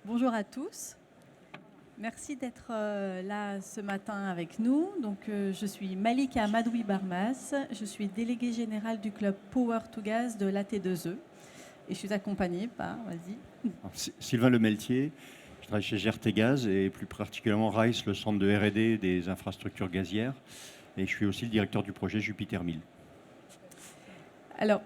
Bonjour à tous. Merci d'être là ce matin avec nous. Donc, je suis Malika Madoui Barmas. Je suis déléguée générale du club Power to Gas de l'AT2E. Et je suis accompagnée par, vas-y. Sylvain Lemeltier, je travaille chez GRT Gaz et plus particulièrement RICE, le centre de R&D des infrastructures gazières. Et je suis aussi le directeur du projet Jupiter 1000. Alors,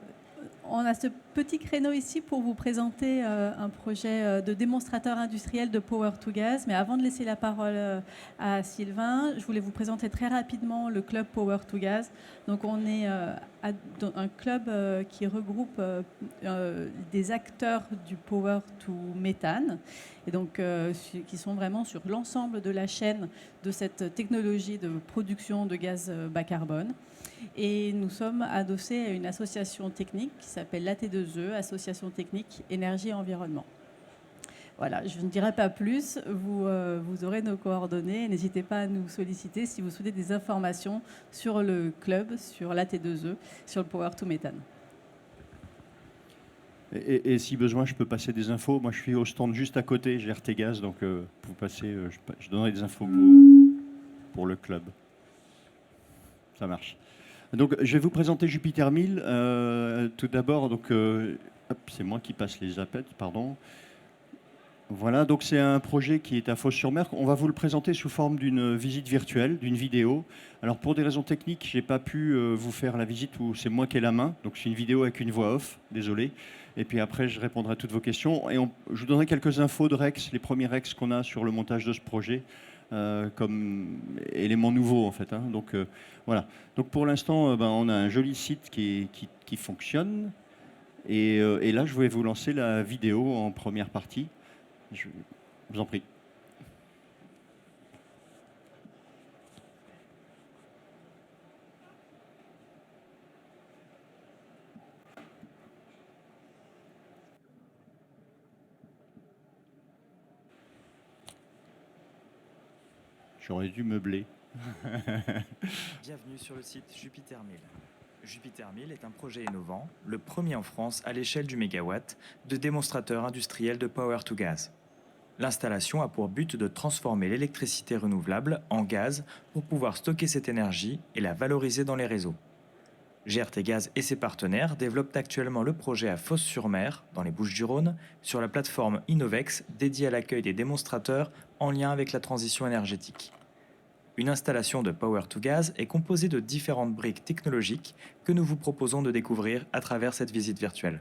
on a ce petit créneau ici pour vous présenter un projet de démonstrateur industriel de Power to Gas. Mais avant de laisser la parole à Sylvain, je voulais vous présenter très rapidement le club Power to Gas. Donc on est un club qui regroupe des acteurs du Power to Méthane, et donc qui sont vraiment sur l'ensemble de la chaîne de cette technologie de production de gaz bas carbone. Et nous sommes adossés à une association technique qui s'appelle l'AT2E, Association technique énergie et environnement. Voilà, je ne dirai pas plus, vous aurez nos coordonnées. N'hésitez pas à nous solliciter si vous souhaitez des informations sur le club, sur l'AT2E, sur le Power to Méthane. Et si besoin, je peux passer des infos. Moi, je suis au stand juste à côté, GRT Gaz, donc vous passez, je donnerai des infos pour le club. Ça marche. Donc, je vais vous présenter Jupiter 1000. Tout d'abord, c'est moi qui passe les appels, pardon. Voilà, donc c'est un projet qui est à Fos-sur-Mer. On va vous le présenter sous forme d'une visite virtuelle, d'une vidéo. Alors, pour des raisons techniques, je n'ai pas pu vous faire la visite où c'est moi qui ai la main. Donc, c'est une vidéo avec une voix off, désolé. Et puis après, je répondrai à toutes vos questions. Et je vous donnerai quelques infos de REX, les premiers REX qu'on a sur le montage de ce projet. Comme élément nouveau en fait. Donc voilà. Donc pour l'instant, on a un joli site qui fonctionne. Et là, je vais vous lancer la vidéo en première partie. Je vous en prie. J'aurais dû meubler. Bienvenue sur le site Jupiter 1000. Jupiter 1000 est un projet innovant, le premier en France à l'échelle du mégawatt, de démonstrateur industriel de Power to Gas. L'installation a pour but de transformer l'électricité renouvelable en gaz pour pouvoir stocker cette énergie et la valoriser dans les réseaux. GRT Gaz et ses partenaires développent actuellement le projet à Fos-sur-Mer, dans les Bouches-du-Rhône, sur la plateforme Innovex dédiée à l'accueil des démonstrateurs en lien avec la transition énergétique. Une installation de Power to Gas est composée de différentes briques technologiques que nous vous proposons de découvrir à travers cette visite virtuelle.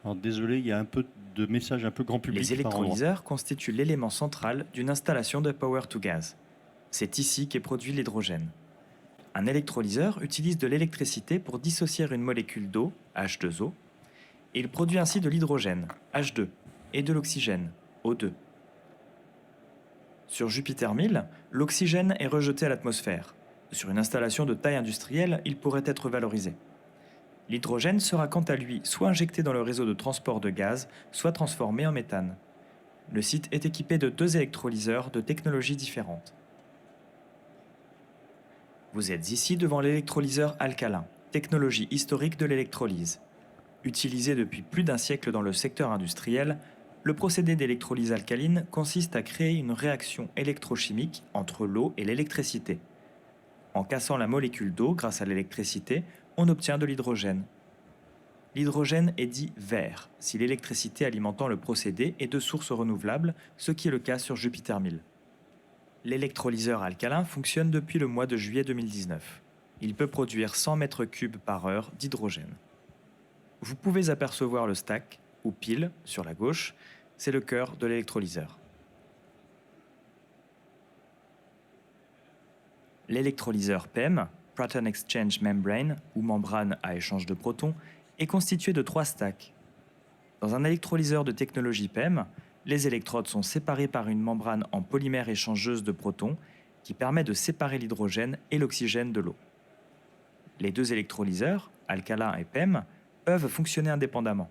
Alors désolé, il y a un peu de messages un peu grand public. Les électrolyseurs constituent l'élément central d'une installation de Power to Gas. C'est ici qu'est produit l'hydrogène. Un électrolyseur utilise de l'électricité pour dissocier une molécule d'eau, H2O, et il produit ainsi de l'hydrogène, H2, et de l'oxygène, O2. Sur Jupiter 1000, l'oxygène est rejeté à l'atmosphère. Sur une installation de taille industrielle, il pourrait être valorisé. L'hydrogène sera quant à lui soit injecté dans le réseau de transport de gaz, soit transformé en méthane. Le site est équipé de 2 électrolyseurs de technologies différentes. Vous êtes ici devant l'électrolyseur alcalin, technologie historique de l'électrolyse. Utilisé depuis plus d'1 siècle dans le secteur industriel, le procédé d'électrolyse alcaline consiste à créer une réaction électrochimique entre l'eau et l'électricité. En cassant la molécule d'eau grâce à l'électricité, on obtient de l'hydrogène. L'hydrogène est dit vert si l'électricité alimentant le procédé est de source renouvelable, ce qui est le cas sur Jupiter 1000. L'électrolyseur alcalin fonctionne depuis le mois de juillet 2019. Il peut produire 100 mètres cubes par heure d'hydrogène. Vous pouvez apercevoir le stack, ou pile, sur la gauche, c'est le cœur de l'électrolyseur. L'électrolyseur PEM, Proton Exchange Membrane, ou membrane à échange de protons, est constitué de 3 stacks. Dans un électrolyseur de technologie PEM, les électrodes sont séparées par une membrane en polymère échangeuse de protons qui permet de séparer l'hydrogène et l'oxygène de l'eau. Les 2 électrolyseurs, alcalin et PEM, peuvent fonctionner indépendamment.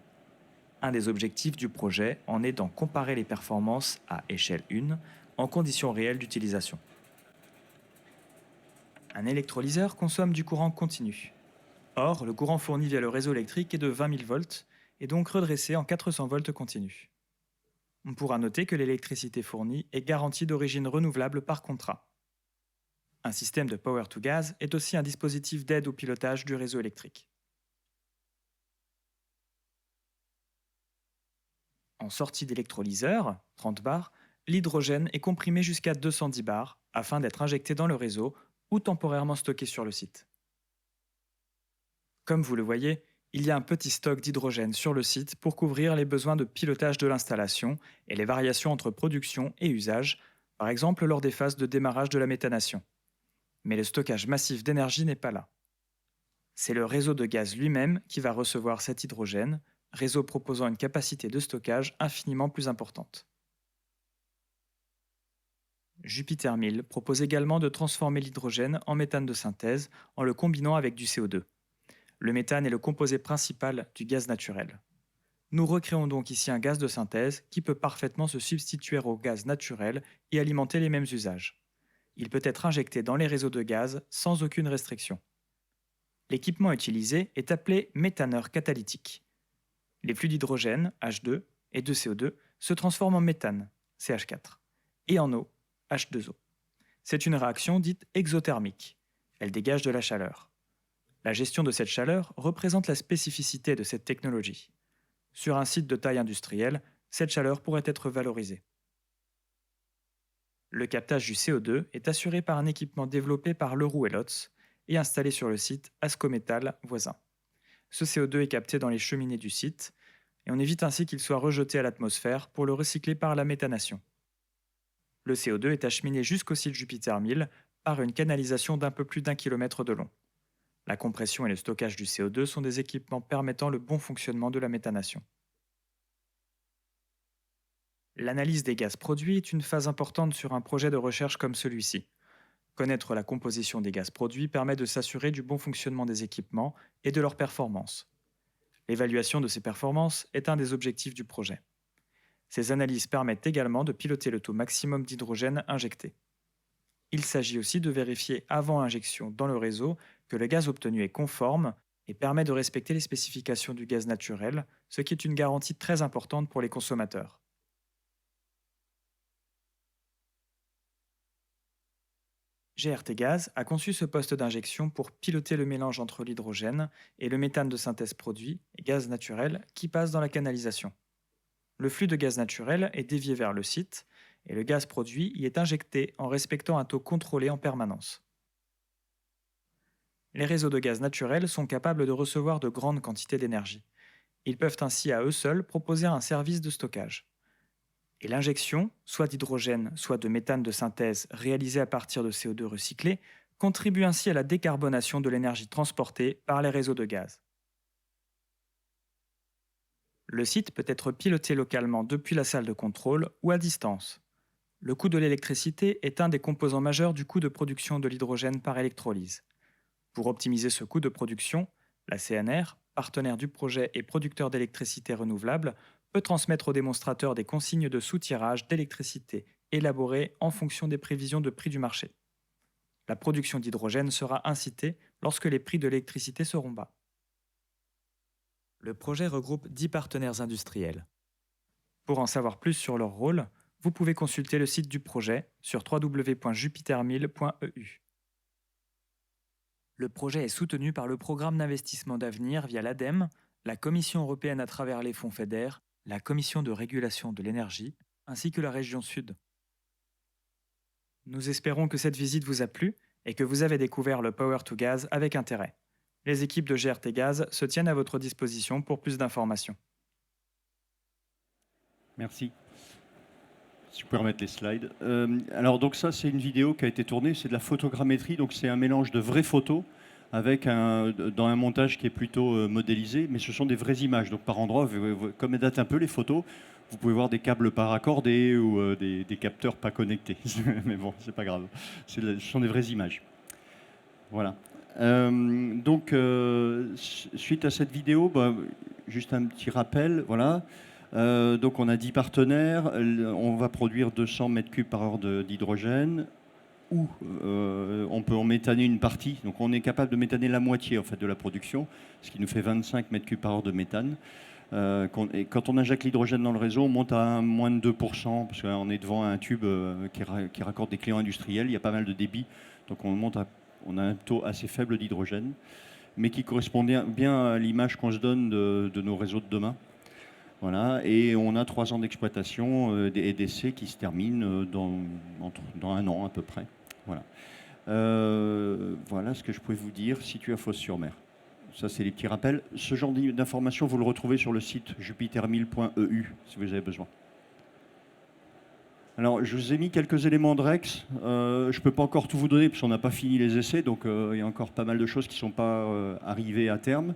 Un des objectifs du projet en est d'en comparer les performances à échelle 1 en conditions réelles d'utilisation. Un électrolyseur consomme du courant continu. Or, le courant fourni via le réseau électrique est de 20 000 volts et donc redressé en 400 volts continus. On pourra noter que l'électricité fournie est garantie d'origine renouvelable par contrat. Un système de Power to Gas est aussi un dispositif d'aide au pilotage du réseau électrique. En sortie d'électrolyseur, 30 bars, l'hydrogène est comprimé jusqu'à 210 bars afin d'être injecté dans le réseau ou temporairement stocké sur le site. Comme vous le voyez, il y a un petit stock d'hydrogène sur le site pour couvrir les besoins de pilotage de l'installation et les variations entre production et usage, par exemple lors des phases de démarrage de la méthanation. Mais le stockage massif d'énergie n'est pas là. C'est le réseau de gaz lui-même qui va recevoir cet hydrogène, réseau proposant une capacité de stockage infiniment plus importante. Jupiter 1000 propose également de transformer l'hydrogène en méthane de synthèse en le combinant avec du CO2. Le méthane est le composé principal du gaz naturel. Nous recréons donc ici un gaz de synthèse qui peut parfaitement se substituer au gaz naturel et alimenter les mêmes usages. Il peut être injecté dans les réseaux de gaz sans aucune restriction. L'équipement utilisé est appelé méthaneur catalytique. Les flux d'hydrogène, H2, et de CO2 se transforment en méthane, CH4, et en eau, H2O. C'est une réaction dite exothermique. Elle dégage de la chaleur. La gestion de cette chaleur représente la spécificité de cette technologie. Sur un site de taille industrielle, cette chaleur pourrait être valorisée. Le captage du CO2 est assuré par un équipement développé par Leroux et Lotz et installé sur le site Ascométal voisin. Ce CO2 est capté dans les cheminées du site et on évite ainsi qu'il soit rejeté à l'atmosphère pour le recycler par la méthanation. Le CO2 est acheminé jusqu'au site Jupiter 1000 par une canalisation d'un peu plus d'1 km de long. La compression et le stockage du CO2 sont des équipements permettant le bon fonctionnement de la méthanation. L'analyse des gaz produits est une phase importante sur un projet de recherche comme celui-ci. Connaître la composition des gaz produits permet de s'assurer du bon fonctionnement des équipements et de leur performance. L'évaluation de ces performances est un des objectifs du projet. Ces analyses permettent également de piloter le taux maximum d'hydrogène injecté. Il s'agit aussi de vérifier avant injection dans le réseau que le gaz obtenu est conforme et permet de respecter les spécifications du gaz naturel, ce qui est une garantie très importante pour les consommateurs. GRT Gaz a conçu ce poste d'injection pour piloter le mélange entre l'hydrogène et le méthane de synthèse produit et gaz naturel qui passe dans la canalisation. Le flux de gaz naturel est dévié vers le site et le gaz produit y est injecté en respectant un taux contrôlé en permanence. Les réseaux de gaz naturel sont capables de recevoir de grandes quantités d'énergie. Ils peuvent ainsi à eux seuls proposer un service de stockage. Et l'injection, soit d'hydrogène, soit de méthane de synthèse réalisée à partir de CO2 recyclé, contribue ainsi à la décarbonation de l'énergie transportée par les réseaux de gaz. Le site peut être piloté localement depuis la salle de contrôle ou à distance. Le coût de l'électricité est un des composants majeurs du coût de production de l'hydrogène par électrolyse. Pour optimiser ce coût de production, la CNR, partenaire du projet et producteur d'électricité renouvelable, peut transmettre aux démonstrateurs des consignes de soutirage d'électricité élaborées en fonction des prévisions de prix du marché. La production d'hydrogène sera incitée lorsque les prix de l'électricité seront bas. Le projet regroupe 10 partenaires industriels. Pour en savoir plus sur leur rôle, vous pouvez consulter le site du projet sur www.jupiter1000.eu. Le projet est soutenu par le programme d'investissement d'avenir via l'ADEME, la Commission européenne à travers les fonds FEDER, la Commission de régulation de l'énergie, ainsi que la région Sud. Nous espérons que cette visite vous a plu et que vous avez découvert le Power to Gas avec intérêt. Les équipes de GRT Gaz se tiennent à votre disposition pour plus d'informations. Merci. Si vous pouvez remettre les slides. Alors donc ça, c'est une vidéo qui a été tournée, c'est de la photogrammétrie, donc c'est un mélange de vraies photos avec dans un montage qui est plutôt modélisé, mais ce sont des vraies images. Donc par endroits, comme elles datent un peu les photos, vous pouvez voir des câbles pas raccordés ou des capteurs pas connectés. Mais bon, c'est pas grave. Ce sont des vraies images. Voilà. Donc suite à cette vidéo, juste un petit rappel, voilà. Donc on a 10 partenaires, on va produire 200 m3 par heure d'hydrogène, ou on peut en méthaner une partie, donc on est capable de méthaner la moitié en fait, de la production, ce qui nous fait 25 m3 par heure de méthane. Et quand on injecte l'hydrogène dans le réseau, on monte à moins de 2%, parce qu'on est devant un tube qui raccorde des clients industriels, il y a pas mal de débit, donc on a un taux assez faible d'hydrogène, mais qui correspond bien à l'image qu'on se donne de nos réseaux de demain. Voilà, et on a 3 ans d'exploitation et d'essais qui se terminent dans 1 an à peu près. Voilà. Voilà ce que je pouvais vous dire, situé à Fos-sur-Mer. Ça, c'est les petits rappels. Ce genre d'informations, vous le retrouvez sur le site jupitermil.eu, si vous avez besoin. Alors, je vous ai mis quelques éléments de Rex. Je ne peux pas encore tout vous donner, parce qu'on n'a pas fini les essais, donc il y a encore pas mal de choses qui ne sont pas arrivées à terme.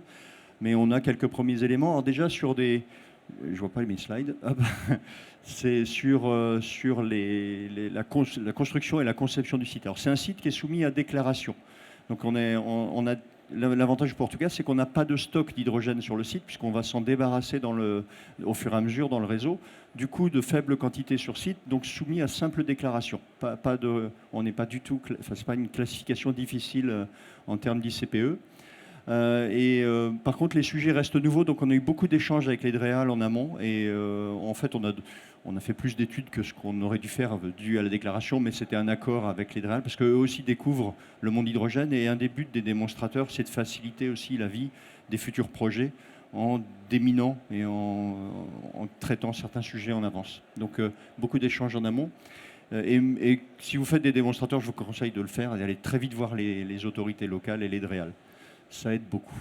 Mais on a quelques premiers éléments. Alors déjà, sur des... Je ne vois pas mes slides. C'est sur la construction et la conception du site. Alors, c'est un site qui est soumis à déclaration. Donc, l'avantage du Portugal, c'est qu'on n'a pas de stock d'hydrogène sur le site, puisqu'on va s'en débarrasser au fur et à mesure dans le réseau. Du coup, de faibles quantités sur site, donc soumis à simple déclaration. On n'est pas du tout... Enfin, c'est pas une classification difficile en termes d'ICPE. Par contre, les sujets restent nouveaux, donc on a eu beaucoup d'échanges avec les DREAL en amont. Et en fait, on a fait plus d'études que ce qu'on aurait dû faire dû à la déclaration, mais c'était un accord avec les DREAL, parce qu'eux aussi découvrent le monde hydrogène. Et un des buts des démonstrateurs, c'est de faciliter aussi la vie des futurs projets en déminant et en traitant certains sujets en avance. Donc beaucoup d'échanges en amont. Et si vous faites des démonstrateurs, je vous conseille de le faire, d'aller très vite voir les autorités locales et les DREAL. Ça aide beaucoup.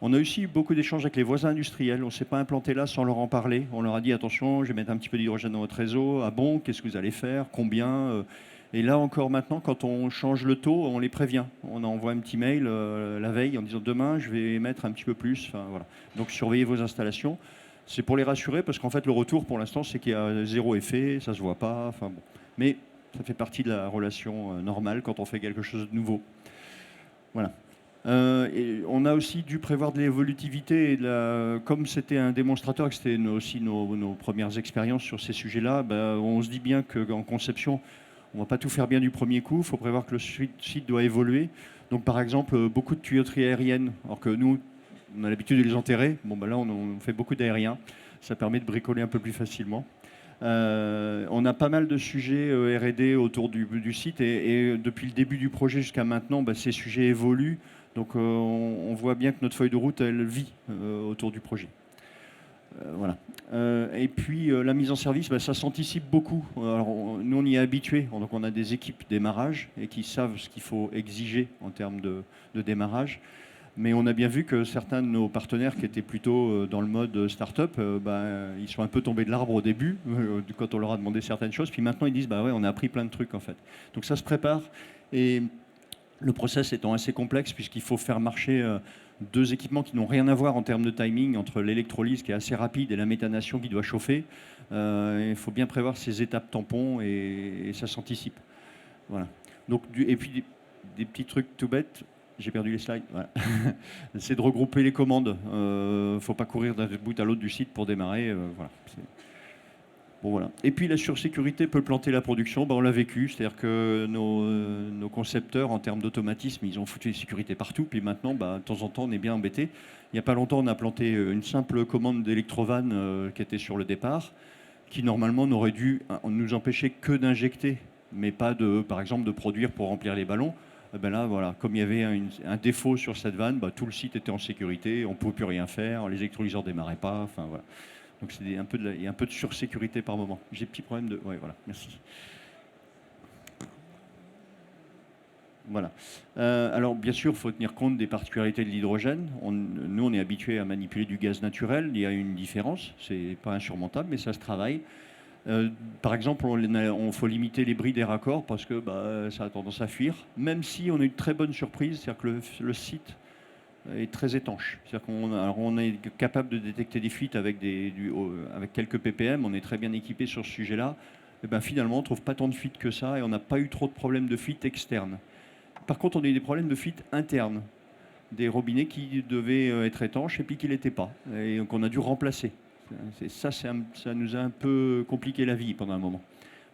On a aussi eu beaucoup d'échanges avec les voisins industriels. On ne s'est pas implanté là sans leur en parler. On leur a dit attention, je vais mettre un petit peu d'hydrogène dans votre réseau. Ah bon, qu'est-ce que vous allez faire? Combien? Et là encore maintenant, quand on change le taux, on les prévient. On envoie un petit mail la veille en disant demain, je vais mettre un petit peu plus. Enfin, voilà. Donc surveillez vos installations. C'est pour les rassurer parce qu'en fait le retour pour l'instant c'est qu'il y a 0 effet, ça se voit pas. Enfin, bon. Mais ça fait partie de la relation normale quand on fait quelque chose de nouveau. Voilà. Et on a aussi dû prévoir de l'évolutivité. Comme c'était un démonstrateur, que c'était aussi nos premières expériences sur ces sujets-là, on se dit bien qu'en conception, on ne va pas tout faire bien du premier coup. Il faut prévoir que le site doit évoluer. Donc par exemple, beaucoup de tuyauteries aériennes, alors que nous, on a l'habitude de les enterrer. Bon, là, on fait beaucoup d'aériens. Ça permet de bricoler un peu plus facilement. On a pas mal de sujets R&D autour du site et depuis le début du projet jusqu'à maintenant, ces sujets évoluent. Donc on voit bien que notre feuille de route, elle vit autour du projet. Voilà. Et puis la mise en service, ça s'anticipe beaucoup. Alors, nous, on y est habitués. Donc on a des équipes démarrage et qui savent ce qu'il faut exiger en termes de démarrage. Mais on a bien vu que certains de nos partenaires qui étaient plutôt dans le mode start-up, ils sont un peu tombés de l'arbre au début, quand on leur a demandé certaines choses. Puis maintenant, ils disent, ouais, on a appris plein de trucs, en fait. Donc ça se prépare. Et le process étant assez complexe, puisqu'il faut faire marcher 2 équipements qui n'ont rien à voir en termes de timing, entre l'électrolyse qui est assez rapide et la méthanation qui doit chauffer. Il faut bien prévoir ces étapes tampons et ça s'anticipe. Voilà. Donc, et puis des petits trucs tout bêtes. J'ai perdu les slides. Voilà. C'est de regrouper les commandes. Il ne faut pas courir d'un bout à l'autre du site pour démarrer. Voilà. Bon, voilà. Et puis la sursécurité peut planter la production. On l'a vécu. C'est-à-dire que nos concepteurs, en termes d'automatisme, ils ont foutu les sécurités partout. Puis maintenant, de temps en temps, on est bien embêté. Il n'y a pas longtemps, on a planté une simple commande d'électrovanne qui était sur le départ, qui normalement n'aurait dû nous empêcher que d'injecter, mais pas, par exemple, de produire pour remplir les ballons. Là, voilà, comme il y avait un défaut sur cette vanne, tout le site était en sécurité, on ne pouvait plus rien faire, les électrolyseurs ne démarraient pas, enfin voilà. Donc il y a un peu de sursécurité par moment. J'ai des petits problèmes de... Ouais, voilà, merci. Voilà. Alors bien sûr, il faut tenir compte des particularités de l'hydrogène. Nous, on est habitués à manipuler du gaz naturel, il y a une différence, c'est pas insurmontable, mais ça se travaille. Par exemple, il faut limiter les bris des raccords parce que ça a tendance à fuir, même si on a une très bonne surprise, c'est-à-dire que le site est très étanche. C'est-à-dire qu'on est capable de détecter des fuites avec quelques ppm, on est très bien équipé sur ce sujet-là. Et finalement, on ne trouve pas tant de fuites que ça et on n'a pas eu trop de problèmes de fuite externes. Par contre, on a eu des problèmes de fuite internes, des robinets qui devaient être étanches et puis qui ne l'étaient pas, et qu'on a dû remplacer. Ça nous a un peu compliqué la vie pendant un moment.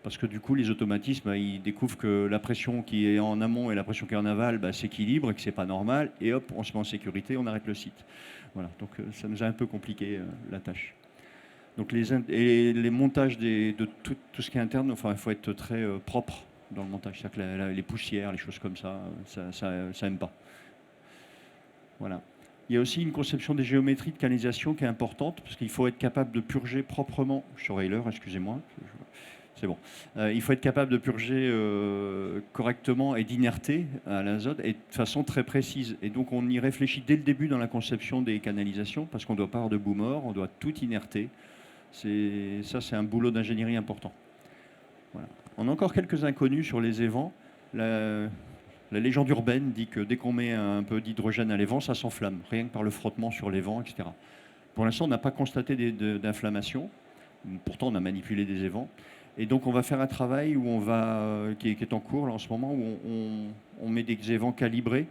parce que du coup, les automatismes, ils découvrent que la pression qui est en amont et la pression qui est en aval s'équilibrent et que c'est pas normal, et hop, on se met en sécurité, on arrête le site. Voilà, donc ça nous a un peu compliqué la tâche. Donc les montages de tout ce qui est interne, enfin, il faut être très propre dans le montage, c'est-à-dire que les poussières, les choses comme ça, ça aime pas. Voilà. Il y a aussi une conception des géométries de canalisation qui est importante, parce qu'il faut être capable de purger proprement, je suis Euler, excusez-moi, c'est bon. Il faut être capable de purger correctement et d'inerter à l'azote et de façon très précise. Et donc on y réfléchit dès le début dans la conception des canalisations, parce qu'on ne doit pas avoir de bout mort, on doit tout inerter. Ça, c'est un boulot d'ingénierie important. Voilà. On a encore quelques inconnus sur les évents. La légende urbaine dit que dès qu'on met un peu d'hydrogène à l'évent, ça s'enflamme, rien que par le frottement sur l'évent, etc. Pour l'instant, on n'a pas constaté d'inflammation. Pourtant, on a manipulé des évents. Et donc, on va faire un travail qui est en cours là, en ce moment, où on met des évents calibrés,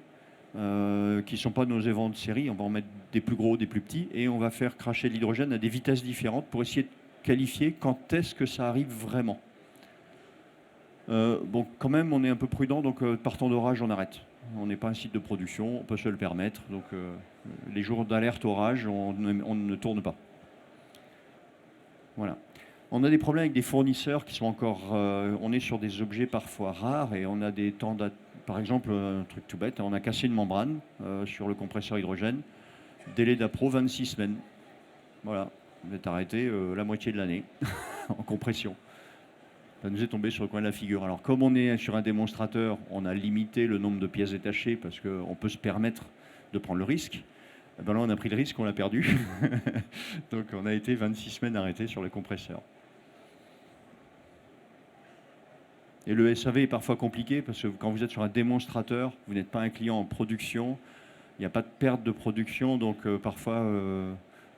qui ne sont pas nos évents de série. On va en mettre des plus gros, des plus petits, et on va faire cracher de l'hydrogène à des vitesses différentes pour essayer de qualifier quand est-ce que ça arrive vraiment. Bon, quand même, on est un peu prudent, donc partant d'orage, on arrête. On n'est pas un site de production, on peut se le permettre. Donc, les jours d'alerte orage, on ne tourne pas. Voilà. On a des problèmes avec des fournisseurs qui sont encore... on est sur des objets parfois rares et on a des temps... Par exemple, un truc tout bête, on a cassé une membrane sur le compresseur hydrogène. Délai d'appro, 26 semaines. Voilà. On est arrêté la moitié de l'année en compression. Ça nous est tombé sur le coin de la figure. Alors, comme on est sur un démonstrateur, on a limité le nombre de pièces détachées parce qu'on peut se permettre de prendre le risque. Et ben là, on a pris le risque, on l'a perdu. Donc, on a été 26 semaines arrêtés sur le compresseur. Et le SAV est parfois compliqué parce que quand vous êtes sur un démonstrateur, vous n'êtes pas un client en production, il n'y a pas de perte de production, donc parfois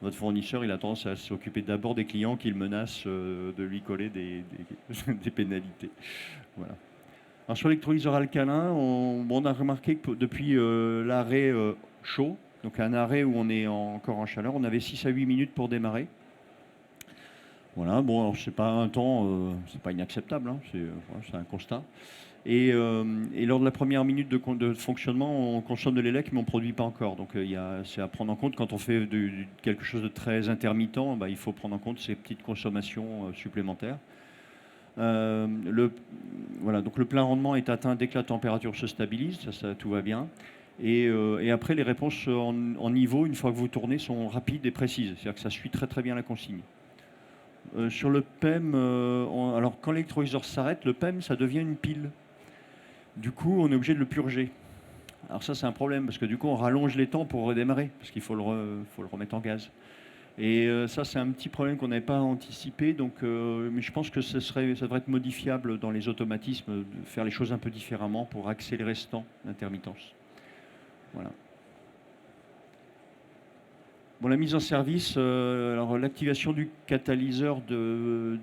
votre fournisseur il a tendance à s'occuper d'abord des clients qu'il menace de lui coller des pénalités. Voilà. Alors sur l'électrolyseur alcalin, on a remarqué que depuis l'arrêt chaud, donc un arrêt où on est encore en chaleur, on avait 6 à 8 minutes pour démarrer. Voilà, bon, alors c'est pas un temps, c'est pas inacceptable, hein, c'est un constat. Et lors de la première minute de fonctionnement, on consomme de l'élec, mais on ne produit pas encore. Donc c'est à prendre en compte quand on fait quelque chose de très intermittent, il faut prendre en compte ces petites consommations supplémentaires. Voilà, donc le plein rendement est atteint dès que la température se stabilise, ça tout va bien. Et après, les réponses en niveau, une fois que vous tournez, sont rapides et précises. C'est-à-dire que ça suit très très bien la consigne. Sur le PEM, alors quand l'électrolyseur s'arrête, le PEM, ça devient une pile. Du coup, on est obligé de le purger. Alors ça, c'est un problème, parce que du coup, on rallonge les temps pour redémarrer, parce qu'il faut le remettre en gaz. Et ça, c'est un petit problème qu'on n'avait pas anticipé, donc, mais je pense que ça devrait être modifiable dans les automatismes, de faire les choses un peu différemment pour accélérer ce temps d'intermittence. Voilà. Bon, la mise en service, alors l'activation du catalyseur de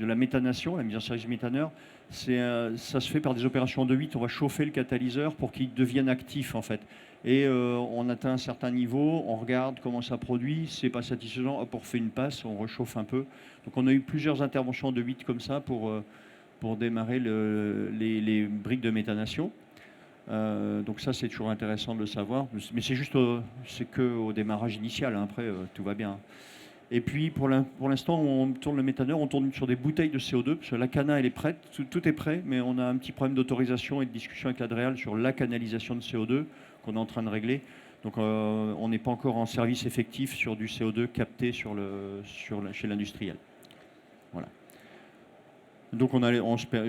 la méthanation, la mise en service méthaneur, ça se fait par des opérations de 8. On va chauffer le catalyseur pour qu'il devienne actif en fait. Et on atteint un certain niveau, on regarde comment ça produit, c'est pas satisfaisant, hop, on refait une passe, on réchauffe un peu. Donc on a eu plusieurs interventions de 8 comme ça pour démarrer les briques de méthanation. Donc ça, c'est toujours intéressant de le savoir. Mais c'est que au démarrage initial. Hein. Après, tout va bien. Et puis, pour l'instant, on tourne le méthaneur. On tourne sur des bouteilles de CO2. Parce que la cana, elle est prête. Tout est prêt. Mais on a un petit problème d'autorisation et de discussion avec l'Adréal sur la canalisation de CO2 qu'on est en train de régler. Donc, on n'est pas encore en service effectif sur du CO2 capté chez l'industriel. Voilà. Donc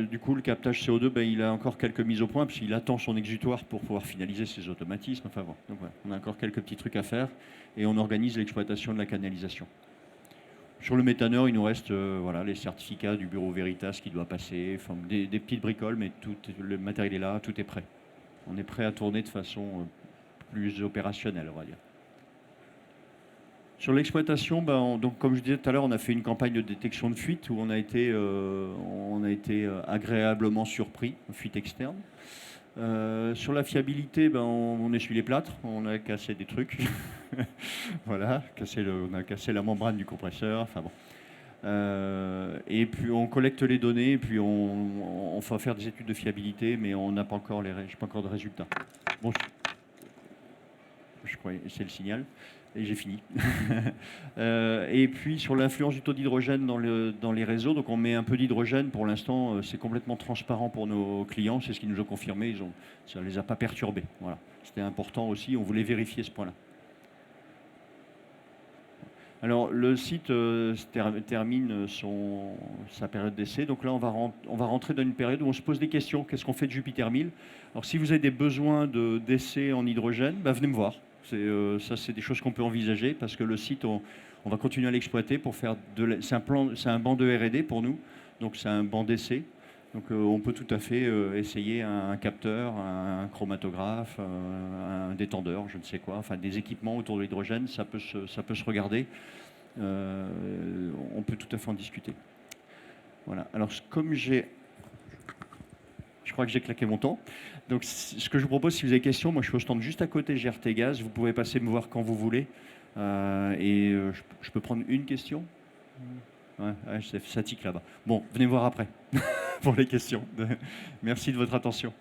du coup, le captage CO2, il a encore quelques mises au point, parce qu'il attend son exutoire pour pouvoir finaliser ses automatismes. Enfin bon, donc voilà, on a encore quelques petits trucs à faire, et on organise l'exploitation de la canalisation. Sur le méthaneur, il nous reste les certificats du bureau Veritas qui doit passer, enfin, des petites bricoles, mais le matériel est là, tout est prêt. On est prêt à tourner de façon plus opérationnelle, on va dire. Sur l'exploitation, donc comme je disais tout à l'heure, on a fait une campagne de détection de fuite où on a été agréablement surpris, fuite externe. Sur la fiabilité, on essuie les plâtres, on a cassé des trucs. Voilà, on a cassé la membrane du compresseur. Enfin bon. Et puis on collecte les données, et puis on va faire des études de fiabilité, mais on n'a pas encore j'ai pas encore de résultats. Bon, je crois que c'est le signal. Et j'ai fini. Et puis sur l'influence du taux d'hydrogène dans les réseaux, donc on met un peu d'hydrogène. Pour l'instant, c'est complètement transparent pour nos clients. C'est ce qu'ils nous ont confirmé. Ça ne les a pas perturbés. Voilà. C'était important aussi. On voulait vérifier ce point-là. Alors le site termine sa période d'essai. Donc là, on va rentrer dans une période où on se pose des questions. Qu'est-ce qu'on fait de Jupiter 1000? Alors si vous avez des besoins d'essai en hydrogène, venez me voir. Ça, c'est des choses qu'on peut envisager parce que le site, on va continuer à l'exploiter pour faire c'est un banc de R&D pour nous, donc c'est un banc d'essai. Donc on peut tout à fait essayer un capteur, un chromatographe, un détendeur, je ne sais quoi, enfin des équipements autour de l'hydrogène, ça peut se regarder. On peut tout à fait en discuter. Voilà. Alors comme je crois que j'ai claqué mon temps. Donc, ce que je vous propose, si vous avez des questions, moi je suis au stand juste à côté GRT Gaz. Vous pouvez passer me voir quand vous voulez. Je peux prendre une question? Ouais, ça tique là-bas. Bon, venez me voir après pour les questions. Merci de votre attention.